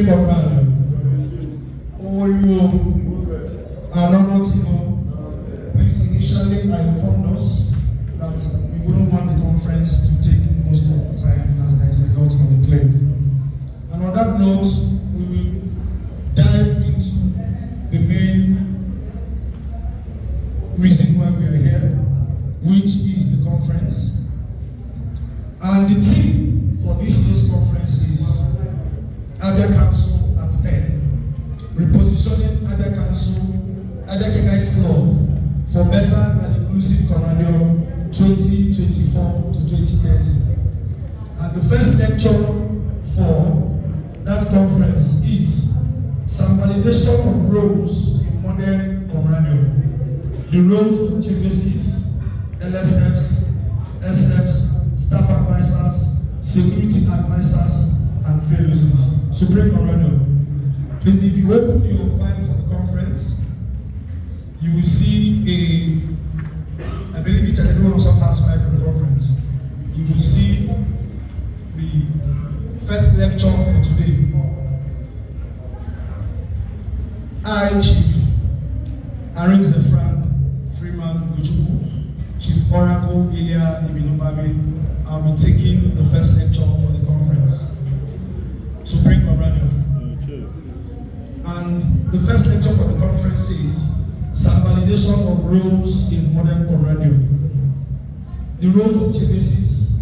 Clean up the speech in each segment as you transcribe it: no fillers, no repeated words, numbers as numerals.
Supreme Commander, for you are not please initially I informed us that we wouldn't want the conference to take most of the time as there is a lot on the plate. And on that note, we will dive into the main reason why we are here, which is the conference. And the theme for this year's conference is Abia Council at 10, repositioning Abia Council, Abia Kegite Club for better and inclusive Corrado 2024 to 2030. And the first lecture for that conference is some validation of roles in modern Corrado. The roles of GVCs, LSFs, SFs, staff advisors, security advisors, and fellows. Supreme Corrado. Please, if you open your file for the conference, you will see I believe each and every one of us has file for the conference. You will see the first lecture for today. I, Chief Arinze Frank Freeman Ujubu, Chief Oracle Ilya Ibiniukpabi, I'll be taking the first lecture for the conference. Supreme Corrado. And the first lecture for the conference is some validation of roles in modern Corrado. The roles of GVCs,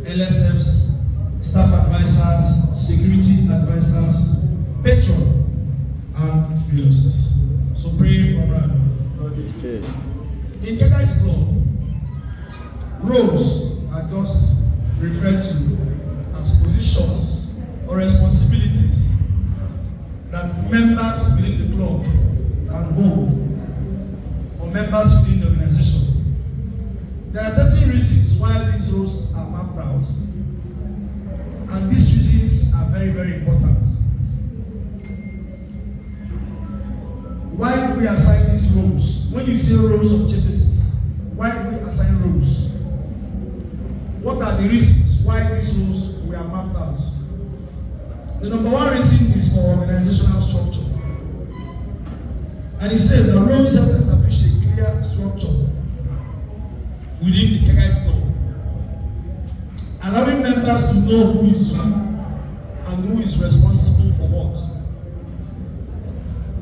LSFs, staff advisors, security advisors, patron, and philosophists. Supreme Corrado. In Kegite Club, roles are just referred to as positions or responsibilities that members within the club can hold, or members within the organization. There are certain reasons why these roles are mapped out, and these reasons are very, very important. Why do we assign these roles? When you say roles of GVCs, why do we assign roles? What are the reasons why these roles were mapped out? The number one reason is for organizational structure. And it says the roles have established a clear structure within the Kegite Club, allowing members to know who is who and who is responsible for what.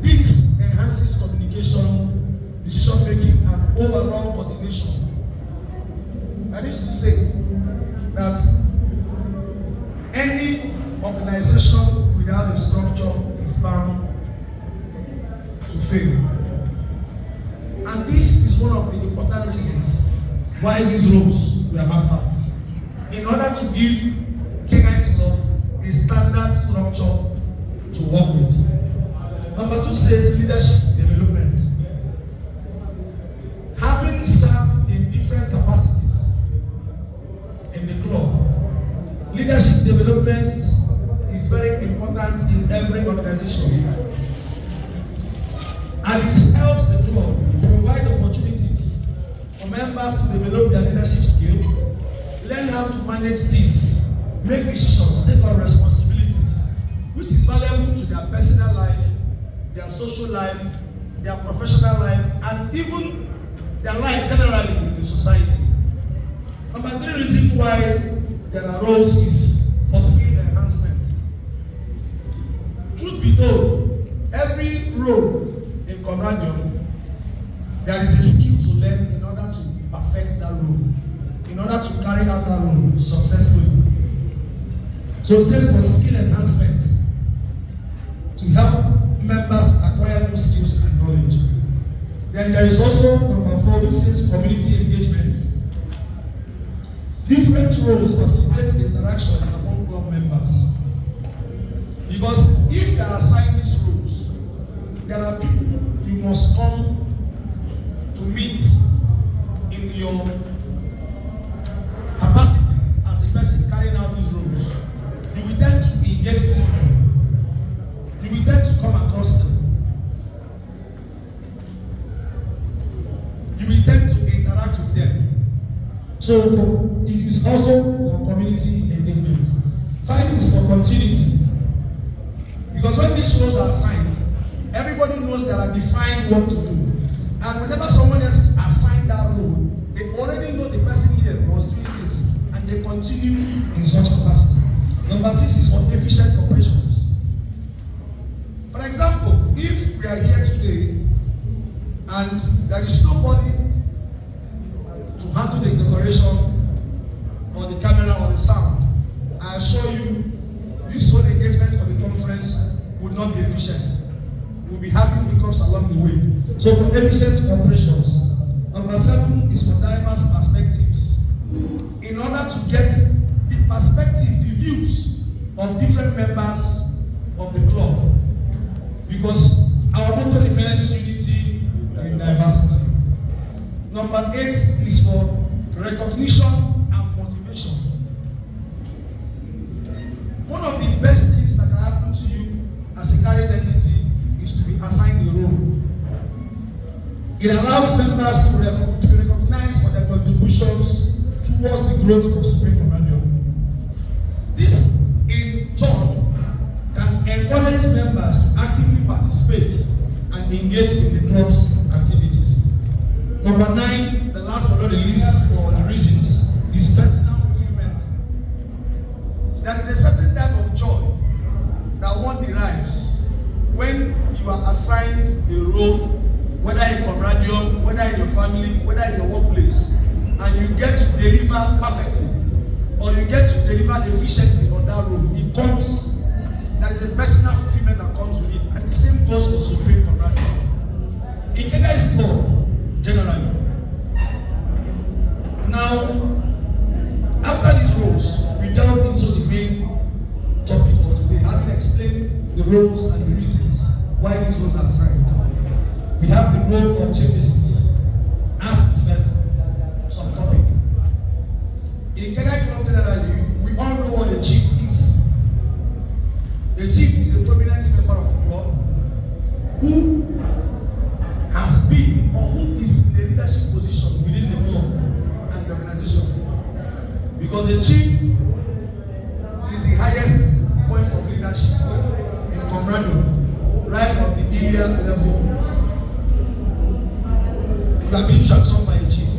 This enhances communication, decision making, and overall coordination. That is to say that any organization without a structure is bound to fail. And this is one of the important reasons why these roles were mapped out. In order to give Kegite Club a standard structure to work with. Number two says leadership development. Having served in different capacities in the club, leadership development is very important in every organization. And it helps the club provide opportunities for members to develop their leadership skill, learn how to manage teams, make decisions, take on responsibilities, which is valuable to their personal life, their social life, their professional life, and even their life generally in the society. Number three reason why there are roles is for skill enhancement. Truth be told, every role in Corrado, there is a skill to learn in order to perfect that role, in order to carry out that role successfully. So it says for skill enhancement, to help members acquire new skills and knowledge. Then there is also number four, which says community engagement. Different roles facilitate interaction among club members. Because if you are assigned these roles, there are people you must come to meet in your capacity as a person carrying out these roles. You will tend to engage these people. You will tend to come across them. You will tend to interact with them. So it is also for community engagement. 5 is for continuity. Because when these roles are assigned, everybody knows there are defined what to do. And whenever someone else is assigned that role, they already know the person here was doing this, and they continue in such capacity. Number 6 is on efficient operations. For example, if we are here today and there is nobody to handle the decoration or the camera or the sound, I assure you this whole engagement for the conference would not be efficient. We'll be having hiccups along the way. So for efficient operations, number 7 is for diverse perspectives. In order to get the perspective, the views of different members of the club. Because our motto remains unity in diversity. Number 8 is for recognition and motivation. One of the best things that can happen to you as a carried entity is to be assigned a role. It allows members to be recognized for their contributions towards the growth of Supreme Commander. This, in turn, can encourage members to actively participate and engage in the club's activities. Number 9, the last but not the least for the reasons, is personal fulfillment. There is a certain type of joy that one derives when you are assigned a role, whether in comradium, whether in your family, whether in your workplace, and you get to deliver perfectly, or you get to deliver efficiently on that role. There is a personal fulfillment that comes with it, and the same goes for Supreme Commander. In Kegai's law, generally. Now, after these roles, we delve into the main topic of today, having explained the roles and the reasons why these roles are assigned. We have the role of chiefesses as the first subtopic. In Kegai Club generally, we all know what a chief is. The chief is a prominent member of the club who has been or who is in a leadership position within the club and the organization. Because the chief is the highest point of leadership in Comrado, right from the area level. You are being transformed by a chief.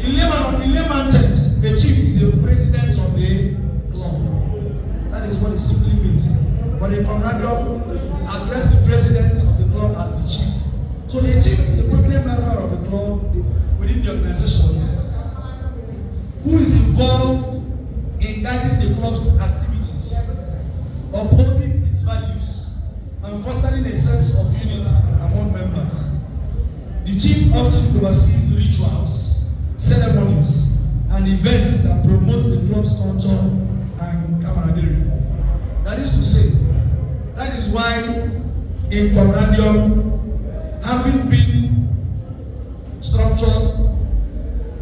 In layman terms, the chief is the president of the club. That is what it simply means. But in Comrado, address the president of the club as the chief. So a chief is a prominent member of the club within the organization who is involved in guiding the club's activities, upholding its values, and fostering a sense of unity among members. The chief often oversees rituals, ceremonies, and events that promote the club's culture and camaraderie. That is to say, that is why in Comradium, having been structured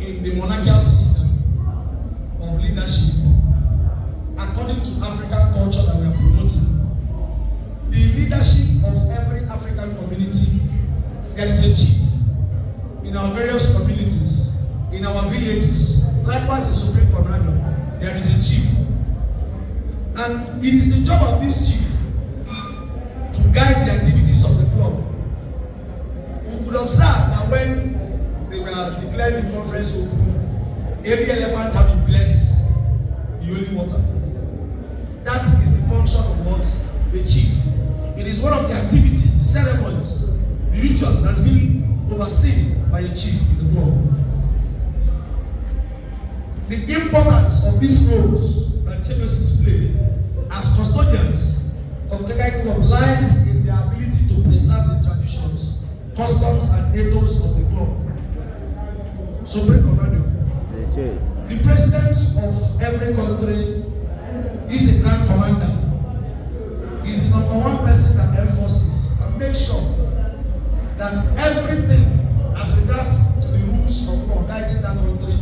in the monarchical system of leadership, according to African culture that we are promoting, the leadership of every African community, there is a chief. In our various communities, in our villages, likewise in Supreme Commander, there is a chief. And it is the job of this chief to guide the activities of the club. We could observe that when they were declaring the conference open, every elephant had to bless the holy water. That is the function of what? The chief. It is one of the activities, the ceremonies, the rituals that's being overseen by a chief in the club. The importance of these roles that chiefesses play as custodians of Kegai Club lies in their ability to preserve the traditions, customs, and ethos of the club. Supreme Commander. The president of every country is the grand commander. He is the number one person that enforces and makes sure that everything as regards to the rules of law guiding that country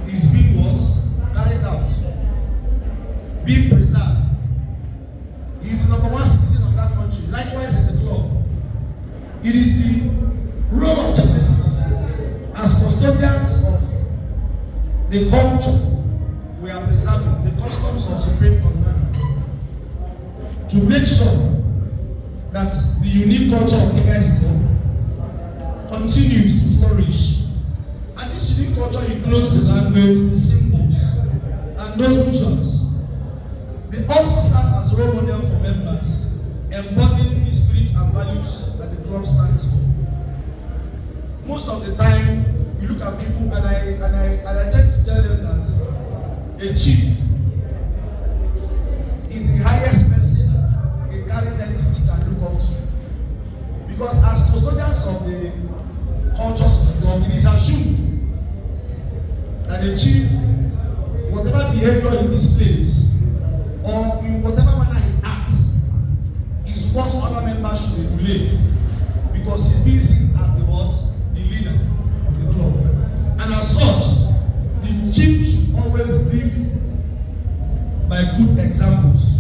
is being what? Carried out, being preserved. He is the number one citizen of that country. Likewise in the club, it is the role of chiefesses as custodians of the culture we are preserving, the customs of Supreme Commander. to make sure that the unique culture of Kegai's Club continues to flourish. And this unique culture includes the language, the symbols, and those visuals. They also serve as role model for members, embodying the spirit and values that the club stands for. Most of the time, we look at people and I tend to tell them that a chief is the highest person a carrying entity can look up to. Because as custodians of the cultures of the club, it is assumed that the chief, whatever behavior he displays, or in whatever manner he acts, is what other members should emulate. Because he's being seen as the what? The leader of the club. And as such, the chief should always live by good examples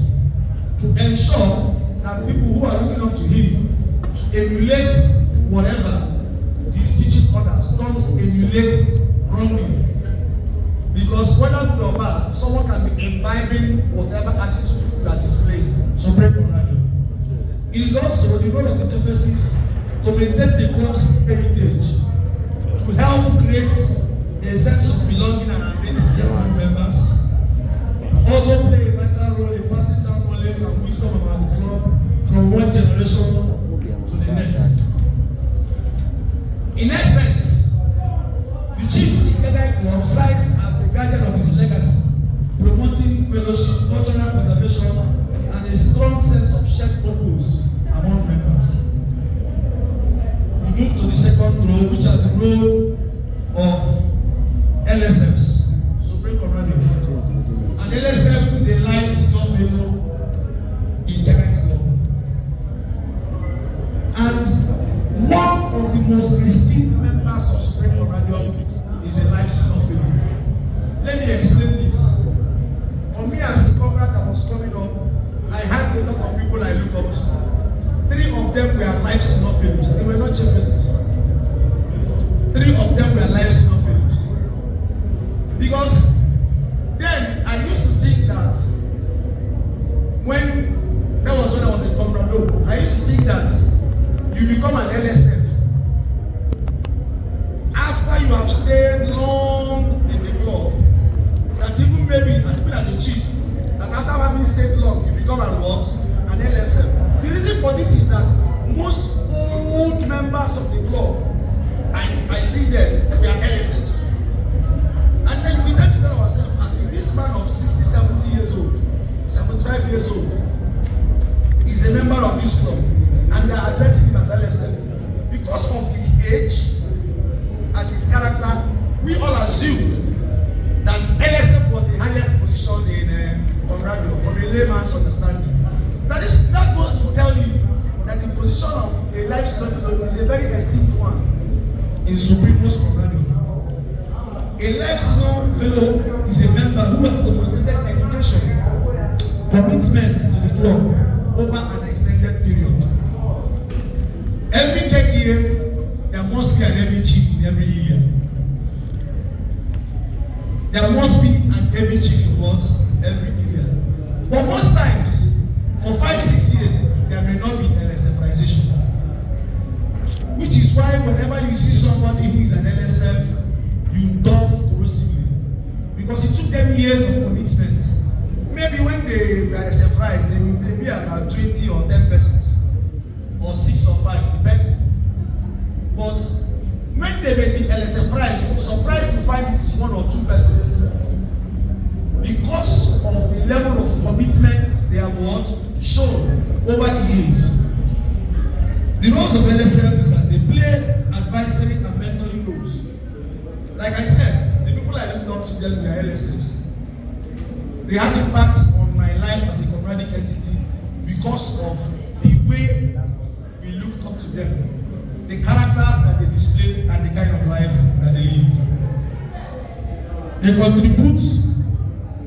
to ensure that people who are looking up to him to emulate whatever he's teaching others, don't emulate wrongly. Because whether good or bad, someone can be imbibing whatever attitude you are displaying. So pray for radio. It is also the role of the chiefesses to maintain the club's heritage, to help create a sense of belonging and identity among members, also play a vital role in passing down knowledge and wisdom about the club from one generation to the next. In essence, the chiefs in Kegai's Club serves as a guardian of his legacy, promoting fellowship, cultural preservation, and a strong sense of shared purpose among members. We move to the second role, which are the role of LSFs, Supreme Commander. And LSF is a life senior fellow in Kegai's Club. And one of the most esteemed members of Supreme Commander is the life senior fellow. Let me explain this. For me as a comrade that was coming up, I had a lot of people I look up to. 3 of them were life senior fellows. They were not chiefesses. 3 of them were life senior fellows. Because then I used to think that when I was a comrade, I used to think that you become an LSF after you have stayed long in the club, that even maybe as a chief, that after having stayed long, you become an what? An LSF. The reason for this is that most old members of the club, I see them, we are LSFs. And then we tend to tell ourselves, and this man of 60, 70 years old, 75 years old, is a member of this club, and they are addressing him as LSF. Because of his age and his character, we all assumed that LSF was the highest position in Conrado, from a layman's understanding. That goes to tell you that the position of a life senior fellow is a very esteemed one in Supremos Conrado. A life senior fellow is a member who has demonstrated dedication, commitment to the club over an extended period. Every 10 years, there must be an heavy chief in every year. There must be an heavy chief in what? Every year. But most times, for 5-6 years, there may not be LSFization. Which is why whenever you see somebody who is an LSF, you dove corrosively. Because it took them years of commitment. Maybe when they were LSFized, they may be about 20 or 10 persons. Or 6 or 5, depending. But when they may be LSFized, you'll be surprised to find it is 1 or 2 persons. Because of the level of commitment they have what? Shown over the years. The roles of LSF is that they play advisory and mentoring roles. Like I said, the people I looked up to them were LSFs. They had impact on my life as a comradic entity because of the way we looked up to them, the characters that they displayed, and the kind of life that they lived. They contribute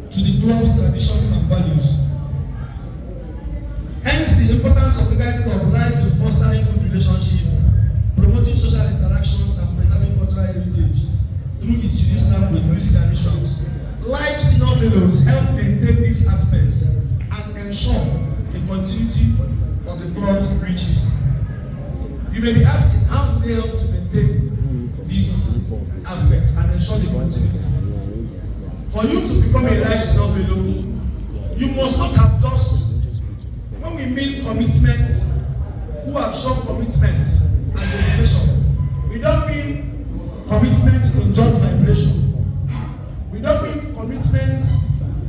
to the club's traditions and values. Hence, the importance of the Kegai's Club lies in fostering good relationship, promoting social interactions, and preserving cultural heritage through its traditional with music and rituals. Life senior fellows help maintain these aspects and ensure the continuity of the club's rich history. You may be asking, how do they help to maintain these aspects and ensure the continuity? For you to become a lifestyle fellow, you must not have just, when we mean commitment, who have shown commitment and dedication, we don't mean commitment in just vibration. We don't mean commitment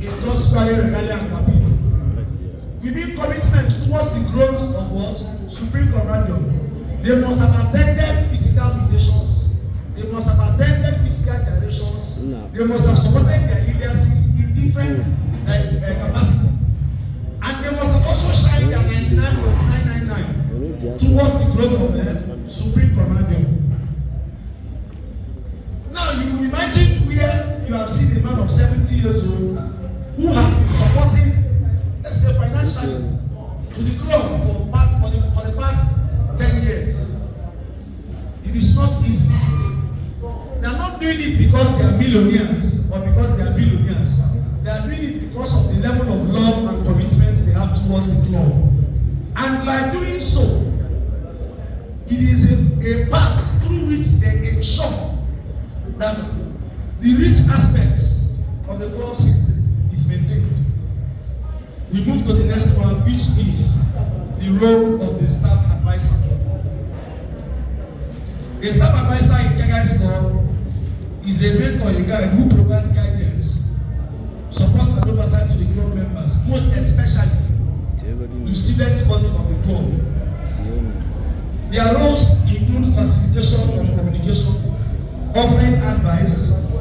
in just squaring regalia and happy. We mean commitment towards the growth of what? Supreme Commandment. They must have attended physical meditations. They must have attended physical gyrations. They must have supported their leaders in different capacity. And they must have also shined their 99.999 towards the growth of the Supreme Commandment. Now you imagine where you have seen a man of 70 years old who has been supporting, let's say financially, to the club for the past 10 years. It is not easy. They are not doing it because they are millionaires or because they are billionaires. They are doing it because of the level of love and commitment they have towards the club. And by doing so, it is a path through which they ensure that the rich aspects of the club's history is maintained. We move to the next one, which is the role of the staff advisor. A staff advisor in Kegai's Club is a mentor, a guide who provides guidance, support and oversight to the club members, most especially the student body of the club. Their roles include facilitation of communication, offering advice,